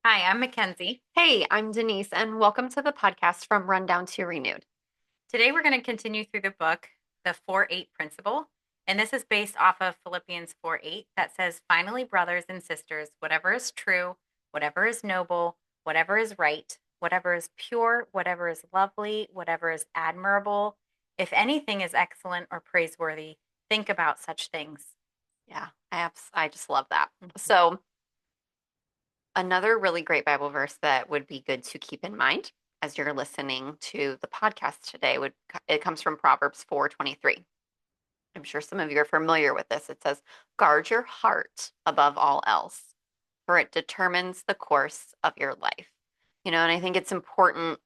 Hi, I'm Mackenzie. Hey, I'm Denise, and welcome to the podcast from Rundown to Renewed. Today we're going to continue through the book, The 4-8 Principle. And this is based off of Philippians 4:8 that says, "Finally, brothers and sisters, whatever is true, whatever is noble, whatever is right, whatever is pure, whatever is lovely, whatever is admirable, if anything is excellent or praiseworthy, think about such things." Yeah, I just love that. Mhm. So, another really great Bible verse that would be good to keep in mind as you're listening to the podcast today would it comes from Proverbs 4:23. I'm sure some of you are familiar with this. It says, "Guard your heart above all else, for it determines the course of your life." And I think it's important.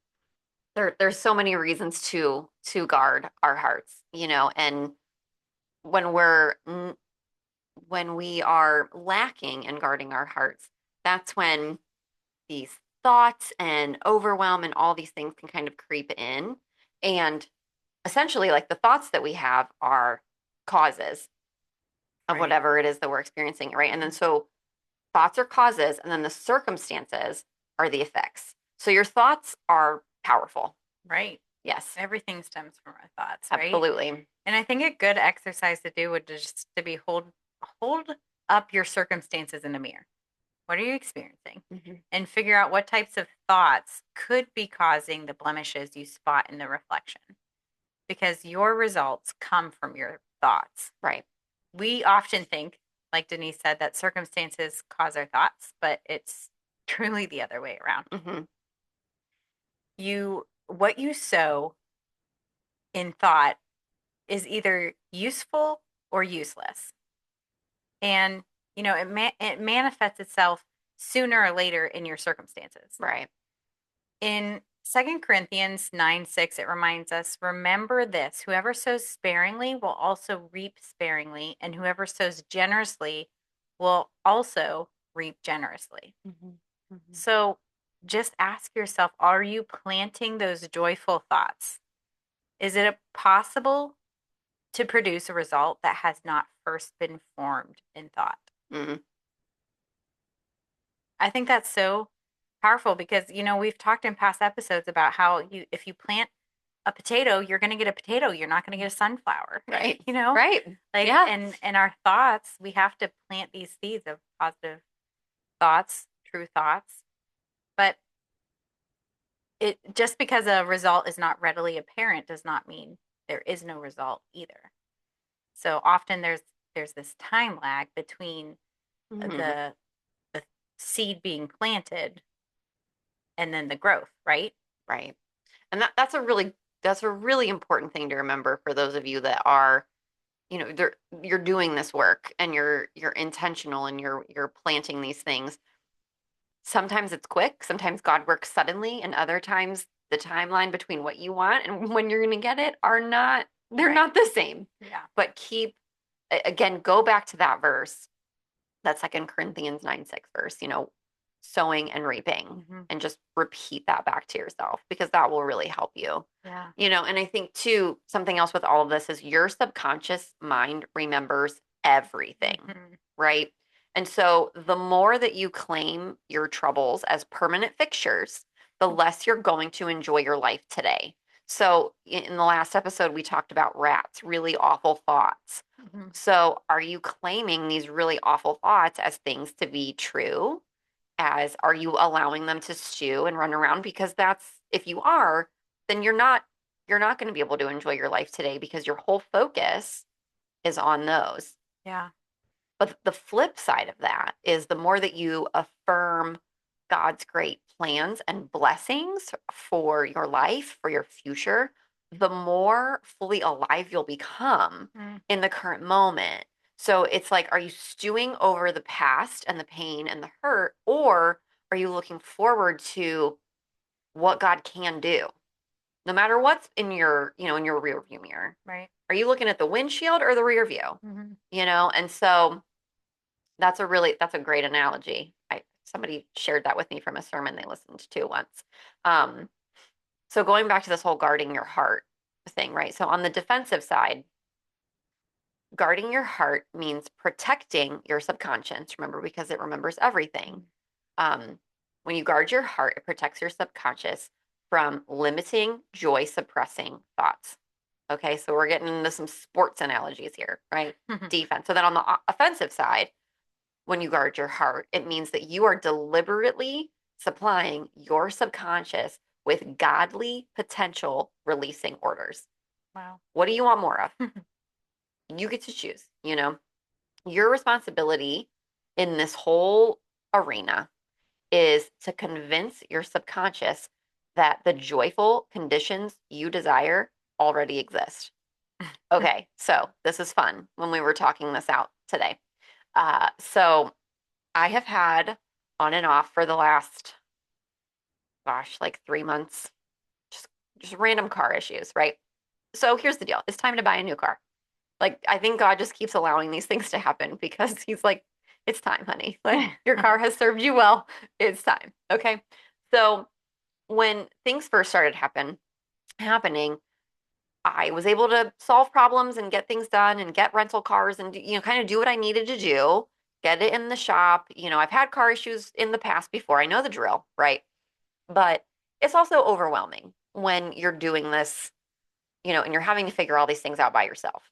There's so many reasons to guard our hearts, and when when we are lacking in guarding our hearts, that's when these thoughts and overwhelm and all these things can kind of creep in. And essentially, like the thoughts that we have are causes of Right. whatever it is that we're experiencing, right? And then so thoughts are causes, and then the circumstances are the effects. So your thoughts are powerful. Right. Yes, Everything stems from our thoughts, right? absolutely. And I think a good exercise to do would just to be hold up your circumstances in a mirror. What are you experiencing? Mhm. And figure out what types of thoughts could be causing the blemishes you spot in the reflection. Because your results come from your thoughts. Right. We often think, like Denise said, that circumstances cause our thoughts, but it's truly the other way around. Hmm. What you sow in thought is either useful or useless. And it manifests itself sooner or later in your circumstances. Right. In 2 Corinthians 9:6, it reminds us, "Remember this, whoever sows sparingly will also reap sparingly, and whoever sows generously will also reap generously." Hmm. Hmm. So just ask yourself, are you planting those joyful thoughts? Is it possible to produce a result that has not first been formed in thought? Hmm. I think that's so powerful because, we've talked in past episodes about how if you plant a potato, you're going to get a potato. You're not going to get a sunflower, Right. you know? Right. Like, Yeah. and our thoughts, we have to plant these seeds of positive thoughts, true thoughts. But it just because a result is not readily apparent does not mean there is no result either. So often there's this time lag between Hmm. the seed being planted and then the growth, right? Right. And that's a really important thing to remember for those of you that are, you're doing this work and you're intentional and you're planting these things. Sometimes it's quick, sometimes God works suddenly, and other times the timeline between what you want and when you're going to get it are not they're Right. not the same. Yeah. But again, go back to that verse, that Second Corinthians 9:6 verse, sowing and reaping, Hmm. and just repeat that back to yourself because that will really help you. Yeah. And I think too, something else with all of this is your subconscious mind remembers everything, Hmm. right? And so the more that you claim your troubles as permanent fixtures, the less you're going to enjoy your life today. So in the last episode, we talked about rats, really awful thoughts. Hmm. So are you claiming these really awful thoughts as things to be true? As are you allowing them to stew and run around? Because if you are, then you're not going to be able to enjoy your life today because your whole focus is on those. Yeah. But the flip side of that is the more that you affirm God's great plans and blessings for your life, for your future, the more fully alive you'll become Mm. in the current moment. So it's like, are you stewing over the past and the pain and the hurt, or are you looking forward to what God can do? No matter what's in your rear view mirror. Right. Are you looking at the windshield or the rear view? Hmm. And so that's a great analogy. Somebody shared that with me from a sermon they listened to once. Um, so going back to this whole guarding your heart thing, right? So on the defensive side, guarding your heart means protecting your subconscious. Remember, because it remembers everything. Um, When you guard your heart, it protects your subconscious from limiting joy suppressing thoughts. Okay, so we're getting into some sports analogies here, right? Defense. So then on the offensive side, when you guard your heart, it means that you are deliberately supplying your subconscious with godly potential releasing orders. Wow. What do you want more of? You get to choose, Your responsibility in this whole arena is to convince your subconscious that the joyful conditions you desire already exist. Okay, so this is fun when we were talking this out today. So I have had on and off for the last, gosh, like 3 months, just random car issues, right? So here's the deal. It's time to buy a new car. Like, I think God just keeps allowing these things to happen because he's like, it's time, honey. Like, your car has served you well. It's time. Okay. So when things first started happening, I was able to solve problems and get things done and get rental cars and kind of do what I needed to do, get it in the shop. I've had car issues in the past before. I know the drill, right? But it's also overwhelming when you're doing this, and you're having to figure all these things out by yourself.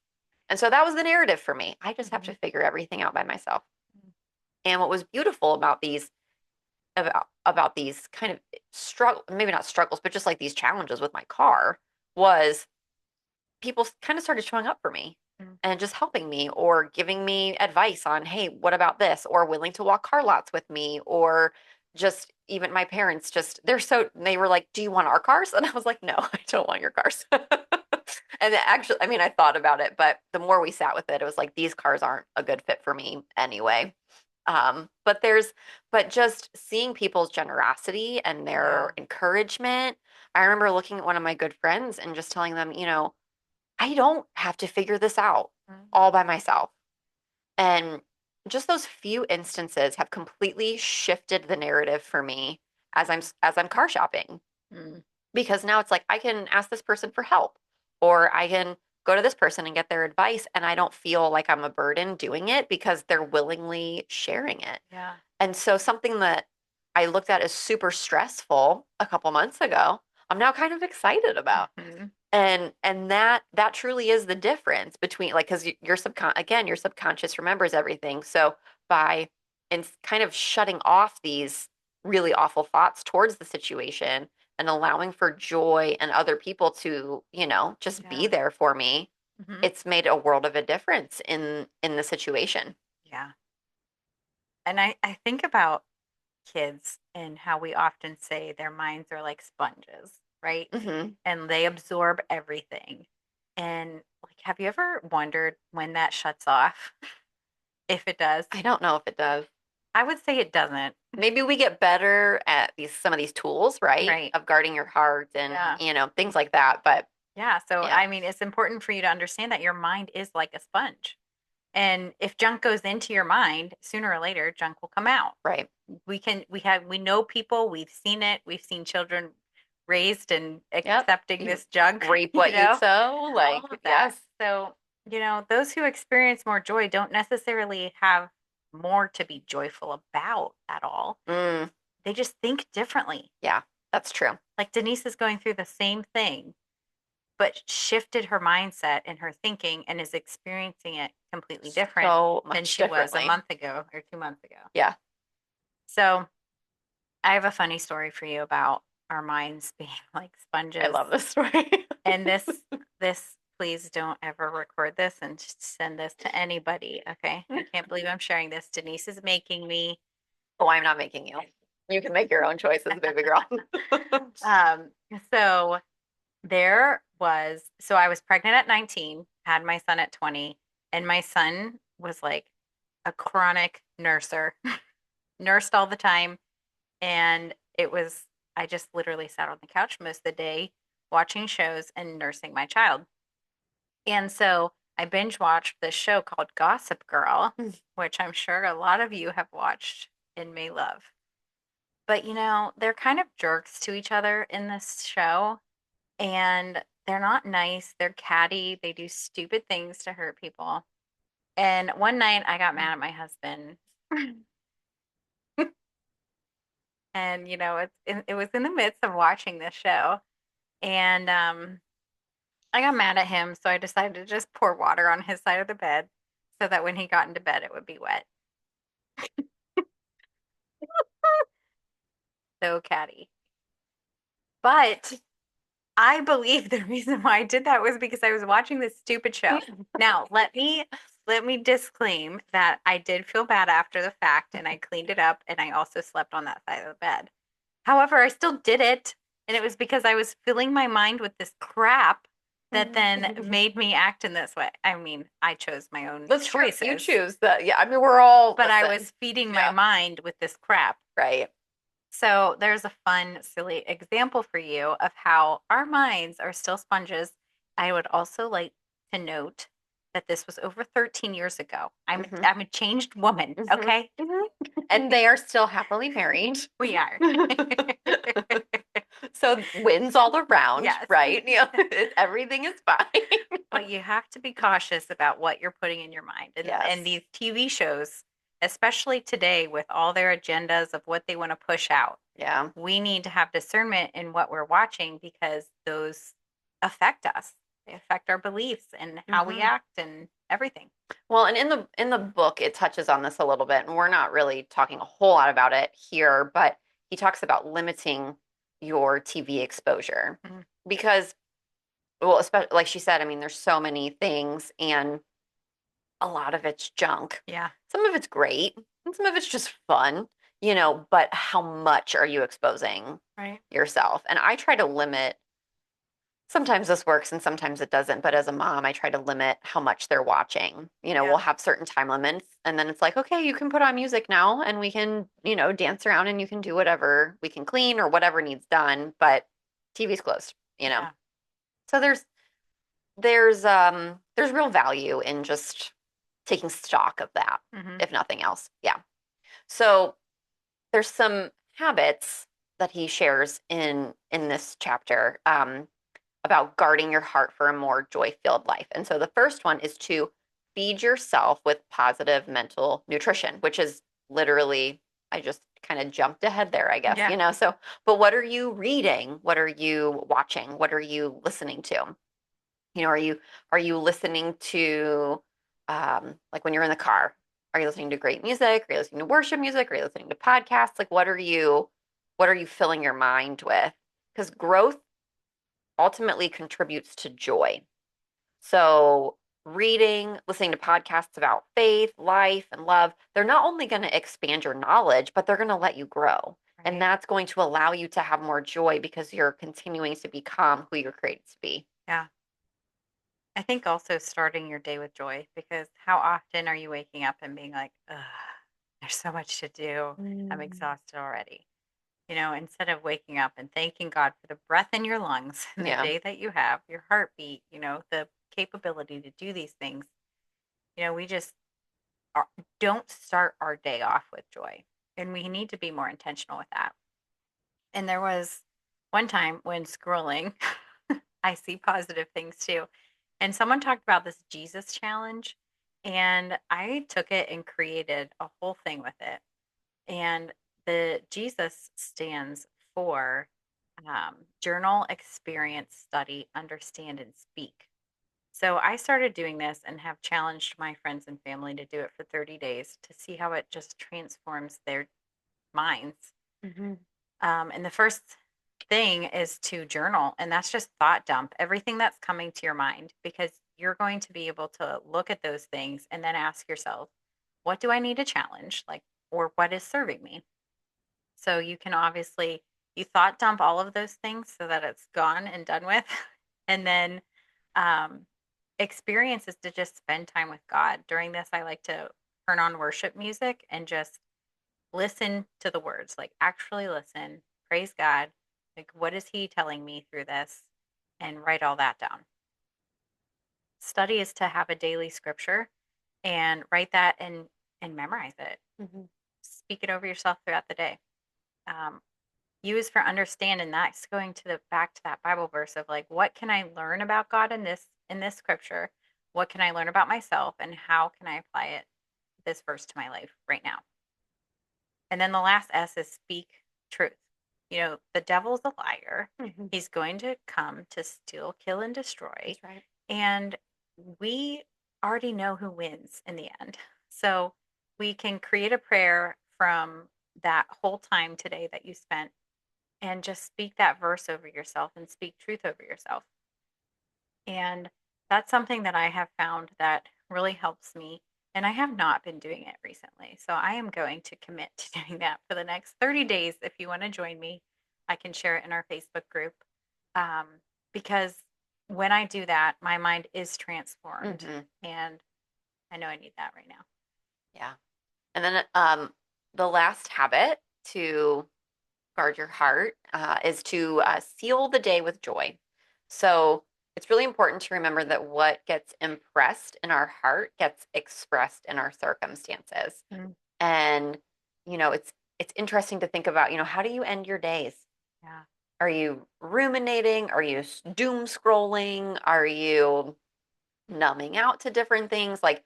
And so that was the narrative for me. I just have to figure everything out by myself. And what was beautiful about these kind of struggle, maybe not struggles, but just like these challenges with my car was people kind of started showing up for me and just helping me or giving me advice on, hey, what about this? Or willing to walk car lots with me, or just even my parents they were like, do you want our cars? And I was like, no, I don't want your cars. And actually, I mean, I thought about it, but the more we sat with it, it was like, these cars aren't a good fit for me anyway. But just seeing people's generosity and their encouragement. I remember looking at one of my good friends and just telling them, I don't have to figure this out all by myself. And just those few instances have completely shifted the narrative for me as I'm car shopping. Because now it's like I can ask this person for help, or I can go to this person and get their advice, and I don't feel like I'm a burden doing it because they're willingly sharing it. Yeah. And so something that I looked at as super stressful a couple months ago, I'm now kind of excited about. And that truly is the difference between, like, because your subconscious remembers everything. So by kind of shutting off these really awful thoughts towards the situation and allowing for joy and other people to just be there for me, it's made a world of a difference in the situation. Yeah. And I think about kids and how we often say their minds are like sponges, right? And they absorb everything. And like, have you ever wondered when that shuts off? If it does? I don't know if it does. I would say it doesn't. Maybe we get better at some of these tools, right? Right. Of guarding your heart and things like that. But Yeah. So, yeah, I mean, it's important for you to understand that your mind is like a sponge. And if junk goes into your mind, sooner or later, junk will come out. right. We know people, we've seen it, we've seen children raised and Yep. accepting You this junk, reap what you sow. Like, all of that. yes. So, those who experience more joy don't necessarily have more to be joyful about at all. They just think differently. Yeah, that's true. Like Denise is going through the same thing, but shifted her mindset and her thinking and is experiencing it completely different So than much she was a differently. month ago or 2 months ago. Yeah. So I have a funny story for you about our minds being like sponges. I love this story. And this, please don't ever record this and send this to anybody. Okay. I can't believe I'm sharing this. Denise is making me. Oh, I'm not making you. You can make your own choices, baby girl. So I was pregnant at 19, had my son at 20, and my son was like a chronic nurser, nursed all the time. And I just literally sat on the couch most of the day watching shows and nursing my child. And so I binge watched this show called Gossip Girl, which I'm sure a lot of you have watched and may love. But they're kind of jerks to each other in this show, and they're not nice. They're catty. They do stupid things to hurt people. And one night I got mad at my husband. And it was in the midst of watching this show, and I got mad at him, so I decided to just pour water on his side of the bed so that when he got into bed, it would be wet. So catty. But I believe the reason why I did that was because I was watching this stupid show. Now, let me disclaim that I did feel bad after the fact and I cleaned it up and I also slept on that side of the bed. However, I still did it, and it was because I was filling my mind with this crap that then made me act in this way. I mean, I chose my own That's true. You choices, choose that. Yeah, I mean, we're all, but I listen. was feeding my Yeah. mind with this crap. Right. So there's a fun, silly example for you of how our minds are still sponges. I would also like to note that this was over 13 years ago. Mhm. I'm a changed woman, Mhm. okay? Mhm. And they are still happily married. We are. So wins all around, Yes. right? You know, everything is fine. But you have to be cautious about what you're putting in your mind. And Yes. these TV shows, especially today with all their agendas of what they want to push out, Yeah. we need to have discernment in what we're watching because those affect us. They affect our beliefs and how we Mhm. act and everything. Well, and in the book, it touches on this a little bit, and we're not really talking a whole lot about it here, but he talks about limiting your TV exposure Mhm. because, well, especially like she said, I mean, there's so many things, and a lot of it's junk. Yeah. Some of it's great, and some of it's just fun, you know, but how much are you exposing Right. yourself? And I try to limit, sometimes this works and sometimes it doesn't, but as a mom, I try to limit how much they're watching. You know, Yeah. we'll have certain time limits, and then it's like, okay, you can put on music now and we can, you know, dance around and you can do whatever, we can clean or whatever needs done, but TV's closed, you know. Yeah. So there's real value in just taking stock of that, Hmm. if nothing else. Yeah. So there's some habits that he shares in this chapter about guarding your heart for a more joy-filled life. And so the first one is to feed yourself with positive mental nutrition, which is literally, I just kind of jumped ahead there, I guess, Yeah. you know. So, but what are you reading? What are you watching? What are you listening to? You know, are you listening to like when you're in the car? Are you listening to great music? Are you listening to worship music? Are you listening to podcasts? Like what are you filling your mind with? Because growth ultimately contributes to joy. So reading, listening to podcasts about faith, life, and love, they're not only going to expand your knowledge, but they're going to let you grow. And Right. that's going to allow you to have more joy because you're continuing to become who you're created to be. Yeah. I think also starting your day with joy because how often are you waking up and being like, ugh, there's so much to do. I'm Mm. exhausted already. Instead of waking up and thanking God for the breath in your lungs and the Yeah. day that you have, your heartbeat, the capability to do these things, we just are, don't start our day off with joy. And we need to be more intentional with that. And there was one time when scrolling, I see positive things too. And someone talked about this Jesus challenge, and I took it and created a whole thing with it. And the Jesus stands for journal, experience, study, understand, and speak. So I started doing this and have challenged my friends and family to do it for 30 days to see how it just transforms their minds. Mhm. And the first thing is to journal, and that's just thought dump everything that's coming to your mind because you're going to be able to look at those things and then ask yourself, what do I need to challenge? Like, or what is serving me? So you can obviously you thought dump all of those things so that it's gone and done with. And then um experience is to just spend time with God. During this, I like to turn on worship music and just listen to the words, like actually listen, praise God. Like, what is He telling me through this? And write all that down. Study is to have a daily scripture and write that and memorize it. Mhm. Speak it over yourself throughout the day. Um, use for understanding that's going to the back to that Bible verse of like, what can I learn about God in this scripture? What can I learn about myself, and how can I apply it this verse to my life right now? And then the last S is speak truth. The devil's a liar. Mhm. He's going to come to steal, kill, and destroy. That's right. And we already know who wins in the end. So we can create a prayer from that whole time today that you spent and just speak that verse over yourself and speak truth over yourself. And that's something that I have found that really helps me. And I have not been doing it recently. So I am going to commit to doing that for the next 30 days. If you want to join me, I can share it in our Facebook group. Um, because when I do that, my mind is transformed. Hmm. And I know I need that right now. Yeah. And then the last habit to guard your heart is to seal the day with joy. So it's really important to remember that what gets impressed in our heart gets expressed in our circumstances. Mm, And it's interesting to think about, how do you end your days? yeah. Are you ruminating? Are you doom scrolling? Are you numbing out to different things? Like,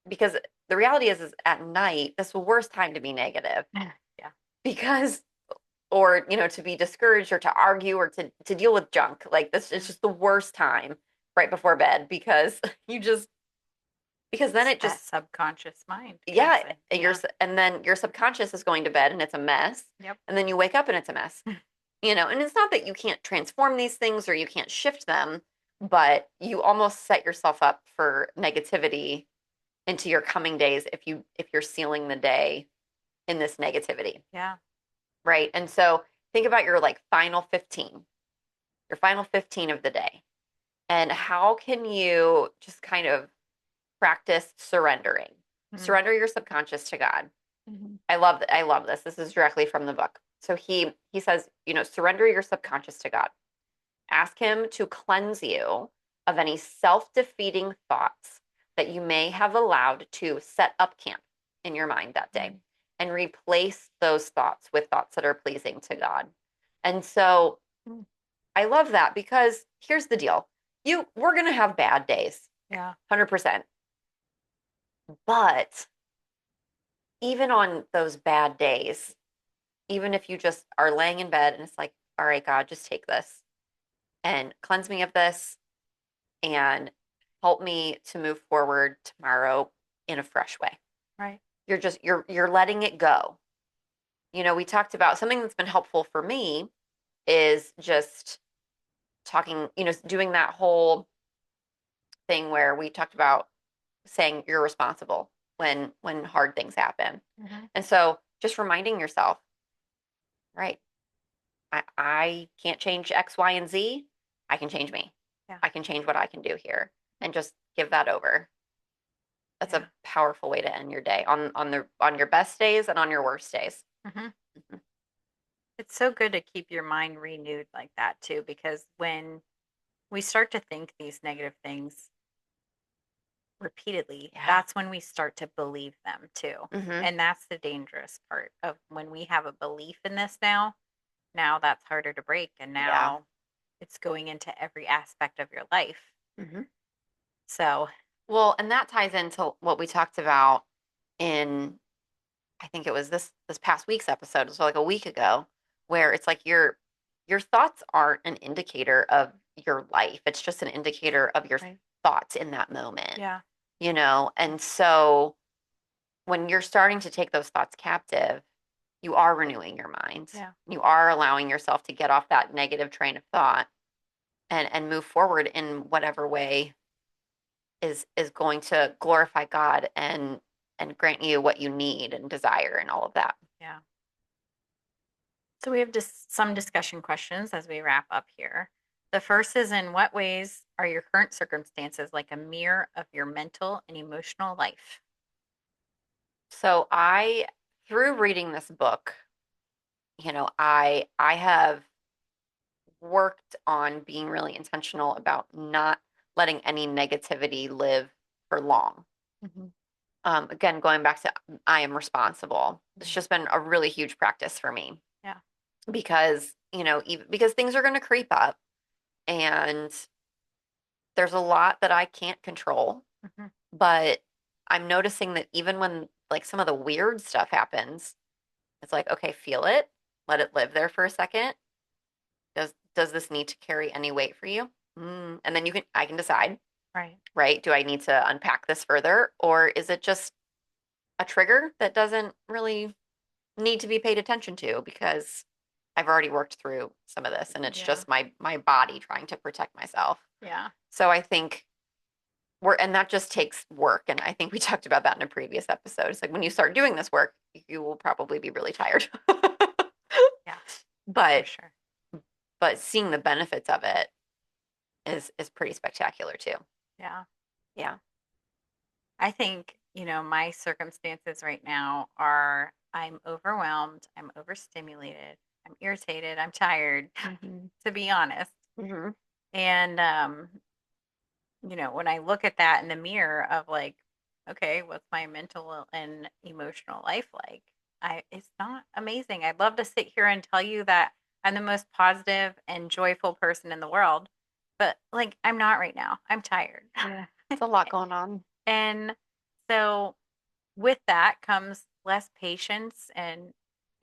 because the reality is at night, that's the worst time to be negative Yeah. because, or, to be discouraged or to argue or to deal with junk. Like, this is Yeah. just the worst time right before bed because because then It's it that just, subconscious mind yeah, passing. and Yeah. and then your subconscious is going to bed and it's a mess. Yep. And then you wake up and it's a mess. And it's not that you can't transform these things or you can't shift them, but you almost set yourself up for negativity into your coming days if you're sealing the day in this negativity, Yeah. right? And so think about your like final 15 of the day. And how can you just kind of practice surrendering? Mm-hmm. Surrender your subconscious to God. Mm-hmm. I love this. This is directly from the book. So he says, surrender your subconscious to God. Ask him to cleanse you of any self-defeating thoughts that you may have allowed to set up camp in your mind that day and replace those thoughts with thoughts that are pleasing to God. And so Mm-hmm. I love that because here's the deal. We're going to have bad days, Yeah. 100%. But even on those bad days, even if you just are laying in bed and it's like, all right, God, just take this and cleanse me of this and help me to move forward tomorrow in a fresh way. Right. You're letting it go. We talked about something that's been helpful for me is just talking, doing that whole thing where we talked about saying you're responsible when hard things happen. Mm-hmm. And so just reminding yourself, right, I can't change X, Y, and Z. I can change me. Yeah. I can change what I can do here and just give that over. That's Yeah. a powerful way to end your day on your best days and on your worst days. Mm-hmm. Mhm. It's so good to keep your mind renewed like that too, because when we start to think these negative things repeatedly, Yeah. that's when we start to believe them too. Hmm. And that's the dangerous part of when we have a belief in this now that's harder to break. And Yeah. now it's going into every aspect of your life. Hmm. So, Well, and that ties into what we talked about in I think it was this past week's episode, so like a week ago, where it's like your thoughts aren't an indicator of your life. It's just an indicator of your right. thoughts in that moment, Yeah. And so when you're starting to take those thoughts captive, you are renewing your mind. Yeah. You are allowing yourself to get off that negative train of thought and move forward in whatever way is going to glorify God and grant you what you need and desire and all of that. Yeah. So we have just some discussion questions as we wrap up here. The first is, in what ways are your current circumstances like a mirror of your mental and emotional life? So through reading this book, I have worked on being really intentional about not letting any negativity live for long. Hmm. Again, going back to I am responsible. It's just been a really huge practice for me Yeah. because, even because things are going to creep up and there's a lot that I can't control, Hmm. but I'm noticing that even when like some of the weird stuff happens, it's like, okay, feel it. let it live there for a second. Does this need to carry any weight for you? And then I can decide, Right. right? Do I need to unpack this further, or is it just a trigger that doesn't really need to be paid attention to because I've already worked through some of this and it's Yeah. just my body trying to protect myself. Yeah. So I think and that just takes work. And I think we talked about that in a previous episode. It's like when you start doing this work, you will probably be really tired. Yeah. For but sure. but seeing the benefits of it is pretty spectacular too. Yeah. Yeah. I think, my circumstances right now are I'm overwhelmed, I'm overstimulated, I'm irritated, I'm tired, Mm-hmm. to be honest. Mm-hmm. And when I look at that in the mirror of like, okay, what's my mental and emotional life like? It's not amazing. I'd love to sit here and tell you that I'm the most positive and joyful person in the world, but like I'm not right now. I'm tired. Yeah. It's a lot going on. And so with that comes less patience and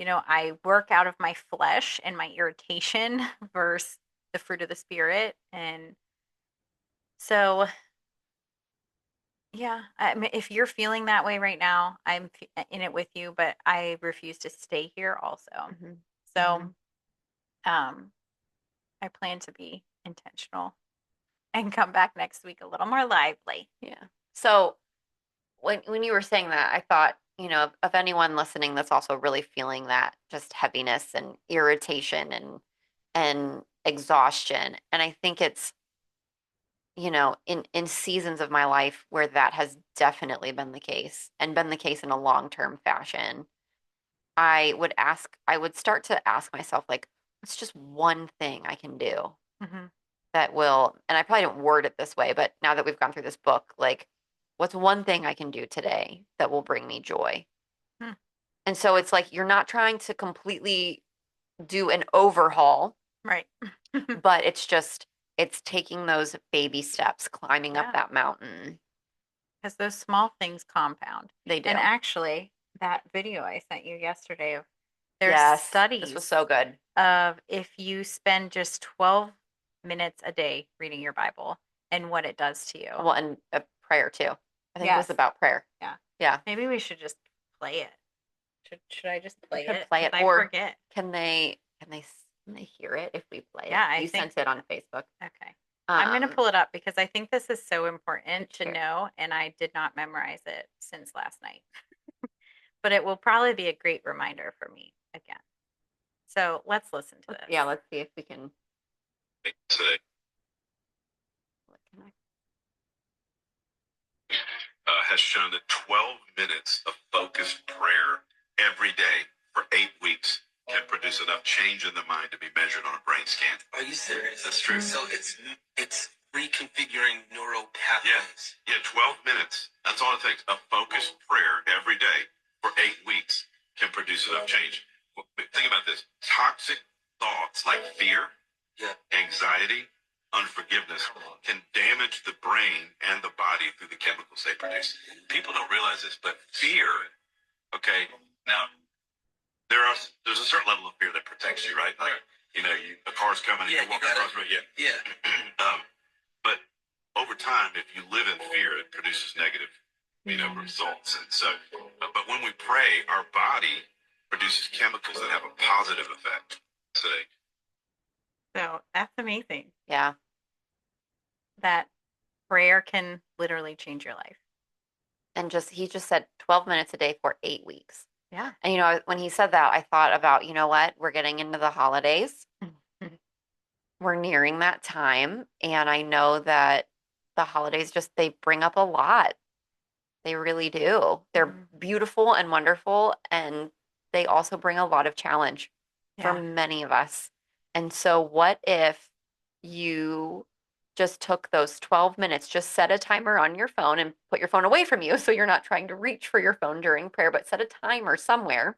I work out of my flesh and my irritation versus the fruit of the spirit. And so yeah, I mean, if you're feeling that way right now, in it with you, but I refuse to stay here also. Mm-hmm. So, um, I plan to be intentional and come back next week a little more lively. Yeah. So when you were saying that, I thought, of anyone listening that's also really feeling that just heaviness and irritation and exhaustion. And I think it's, in seasons of my life where that has definitely been the case and been the case in a long-term fashion. I would start to ask myself, like, what's just one thing I can do Hmm. that will, and I probably didn't word it this way, but now that we've gone through this book, like, what's one thing I can do today that will bring me joy? Hmm. And so it's like you're not trying to completely do an overhaul, Right. but it's taking those baby steps, climbing up Yeah, that mountain. because those small things compound. They do. And actually, that video I sent you yesterday of there's Yes, this was studies so good. of if you spend just 12 minutes a day reading your Bible and what it does to you. Well, and prayer too. I think it was Yes. about prayer. Yeah. Yeah. Maybe we should just play it. Should I just play Could it? play 'Cause it, I or forget. can they hear it if we play Yeah, it? I You think. sent it on Facebook. Okay. I'm going to pull it up because I think this is so important to Sure. know, and I did not memorize it since last night. But it will probably be a great reminder for me again. So let's listen to this. Yeah, let's see if we can Today connect. has shown that 12 minutes of focused prayer every day for 8 weeks can produce enough change in the mind to be measured on a brain scan. Are you serious? That's true. So it's reconfiguring neural pathways. Yeah, 12 minutes. That's all it takes. A focused prayer every day for 8 weeks can produce enough change. Think about this. Toxic thoughts like fear, Yeah. anxiety, unforgiveness can damage the brain and the body through the chemicals they produce. People don't realize this, but fear, okay, now there's a certain level of fear that protects you, right? Like, a car's coming and Yeah, you're walking you gotta- across the road, yeah. Yeah. But over time, if you live in fear, it produces negative, results. And so, but when we pray, our body produces chemicals that have a positive effect. So that's amazing. Yeah. That prayer can literally change your life. And he just said 12 minutes a day for 8 weeks. Yeah. And when he said that, I thought about, what? We're getting into the holidays. We're nearing that time. And I know that the holidays they bring up a lot. They really do. They're beautiful and wonderful. And they also bring a lot of challenge for many of us. And so what if you just took those 12 minutes, just set a timer on your phone and put your phone away from you so you're not trying to reach for your phone during prayer, but set a timer somewhere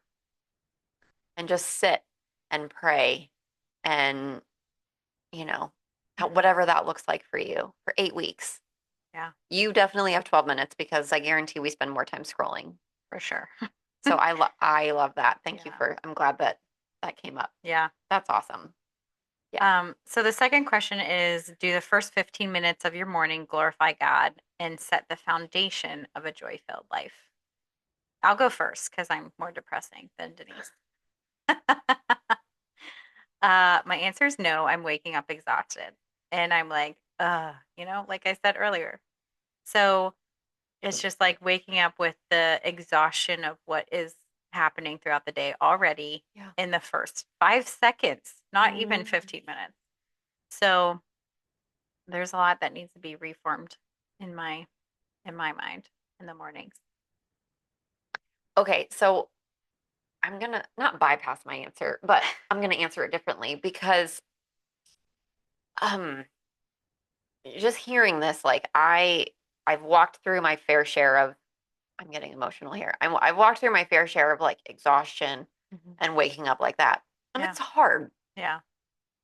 and just sit and pray and, whatever that looks like for you for 8 weeks. Yeah. You definitely have 12 minutes because I guarantee we spend more time scrolling. For sure. So I love that. Thank you Yeah. I'm glad that that came up. Yeah. That's awesome. Yeah. So the second question is, do the first 15 minutes of your morning glorify God and set the foundation of a joy-filled life? I'll go first because I'm more depressing than Denise. My answer is no. I'm waking up exhausted. And I'm like, like I said earlier. So it's just like waking up with the exhaustion of what is happening throughout the day already Yeah. in the first 5 seconds, not even 15 minutes. So there's a lot that needs to be reformed in my mind in the mornings. Okay, so I'm gonna not bypass my answer, but I'm gonna answer it differently because um just hearing this, like I've walked through my fair share of I'm getting emotional here. I've walked through my fair share of like exhaustion and waking up like that. And Yeah. it's hard. Yeah.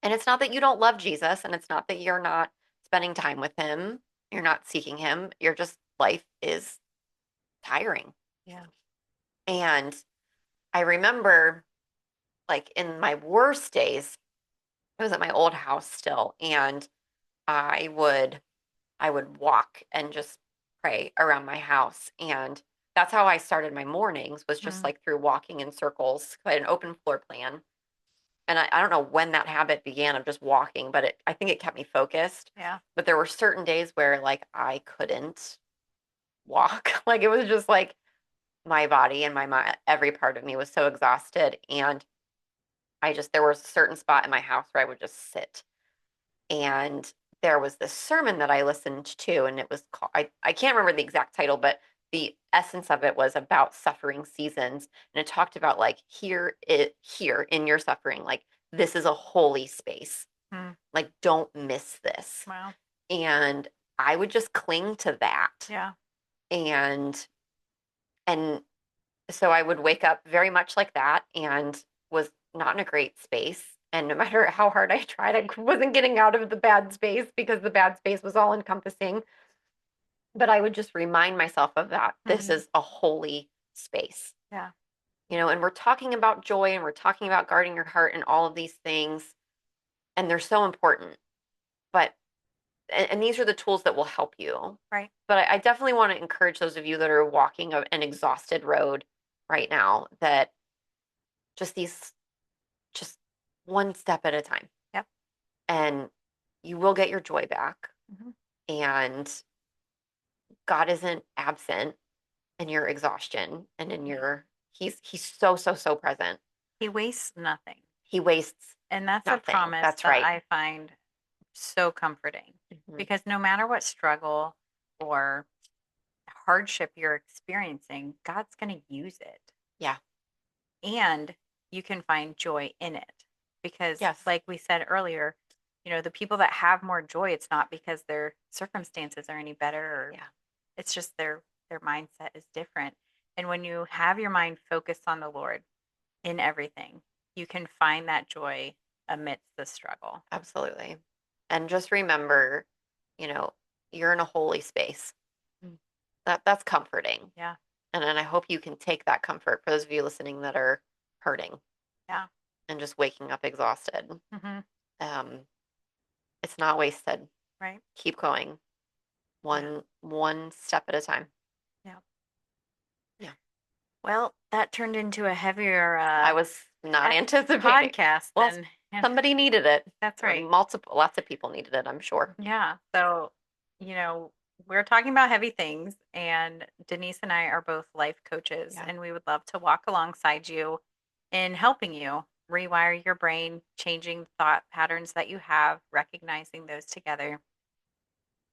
And it's not that you don't love Jesus and it's not that you're not spending time with him, you're not seeking him. You're just life is tiring. Yeah. And I remember like in my worst days, I was at my old house still and I would I would walk and just pray around my house. And that's how I started my mornings was just Mm. like through walking in circles. I had an open floor plan. And I don't know when that habit began of just walking, but I think it kept me focused. Yeah. But there were certain days where like I couldn't walk. Like it was just like my body and my mind, every part of me was so exhausted. And there was a certain spot in my house where I would just sit. And there was this sermon that I listened to, and it was called, I can't remember the exact title, but the essence of it was about suffering seasons. And it talked about like here in your suffering, like this is a holy space. Mm. Like don't miss this. Wow. And I would just cling to that. Yeah. And so I would wake up very much like that and was not in a great space. And no matter how hard I tried, I wasn't getting out of the bad space because the bad space was all encompassing. But I would just remind myself of that. This Mhm. is a holy space. Yeah. And we're talking about joy and we're talking about guarding your heart and all of these things. And they're so important. But, and these are the tools that will help you. Right. But I definitely want to encourage those of you that are walking an exhausted road right now that just one step at a time. Yep. And you will get your joy back. Mhm. And God isn't absent in your exhaustion and in your he's so so so present. He wastes nothing. He wastes And that's a nothing. promise That's that right. I find so comforting Mhm. because no matter what struggle or hardship you're experiencing, God's going to use it. Yeah. And you can find joy in it because, Yes. like we said earlier, the people that have more joy, it's not because their circumstances are any better or Yeah. it's just their mindset is different. And when you have your mind focused on the Lord in everything, you can find that joy amidst the struggle. Absolutely. And just remember, you're in a holy space. Mm. That's comforting. Yeah. And I hope you can take that comfort for those of you listening that are hurting. Yeah. And just waking up exhausted. Mm-hmm. It's not wasted. Right. Keep going. One step at a time. Yeah. Yeah. Well, that turned into a heavier I was not anticipating. podcast. Well, somebody needed it. That's right. Lots of people needed it, I'm sure. Yeah. So, we're talking about heavy things, and Denise and I are both life coaches, Yeah. and we would love to walk alongside you in helping you rewire your brain, changing thought patterns that you have, recognizing those together.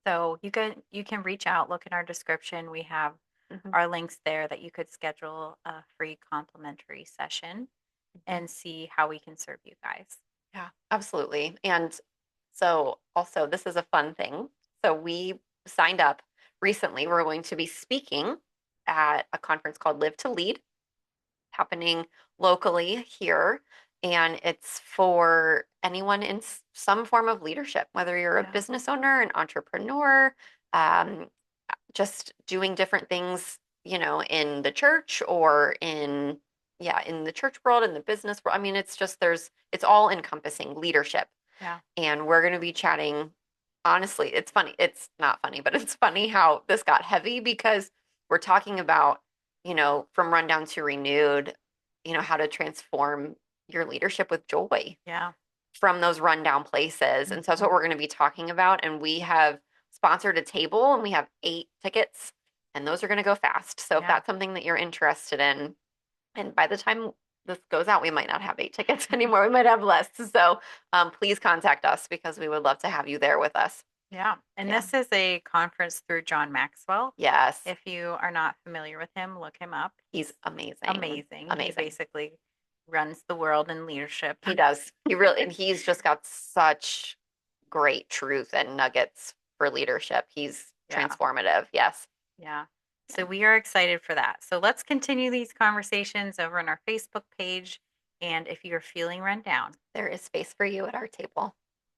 So you can reach out, look in our description. We have Mhm. our links there that you could schedule a free complimentary session and see how we can serve you guys. Yeah, absolutely. And so also this is a fun thing. So we signed up recently. We're going to be speaking at a conference called Live to Lead, happening locally here. And it's for anyone in some form of leadership, whether you're a Yeah. business owner, an entrepreneur, um, just doing different things, in the church or in yeah, in the church world, in the business world. I mean, it's just it's all encompassing leadership. Yeah. And we're going to be chatting. Honestly, it's funny. It's not funny, but it's funny how this got heavy because we're talking about, from rundown to renewed, how to transform your leadership with joy Yeah. from those rundown places. And so that's what Mhm. we're going to be talking about. And we have sponsored a table and we have 8 tickets, and those are going to go fast. So if Yeah. that's something that you're interested in, and by the time this goes out, we might not have 8 tickets anymore. We might have less. So please contact us because we would love to have you there with us. Yeah. And Yeah. this is a conference through John Maxwell. Yes, If you are not familiar with him, look him up. he's amazing. Amazing. He Amazing. basically runs the world in leadership. He does. He really, and he's just got such great truth and nuggets for leadership. He's Yeah. transformative. Yes. Yeah. So we are excited for that. So let's continue these conversations over on our Facebook page. And if you're feeling run down, There is space for you at our table.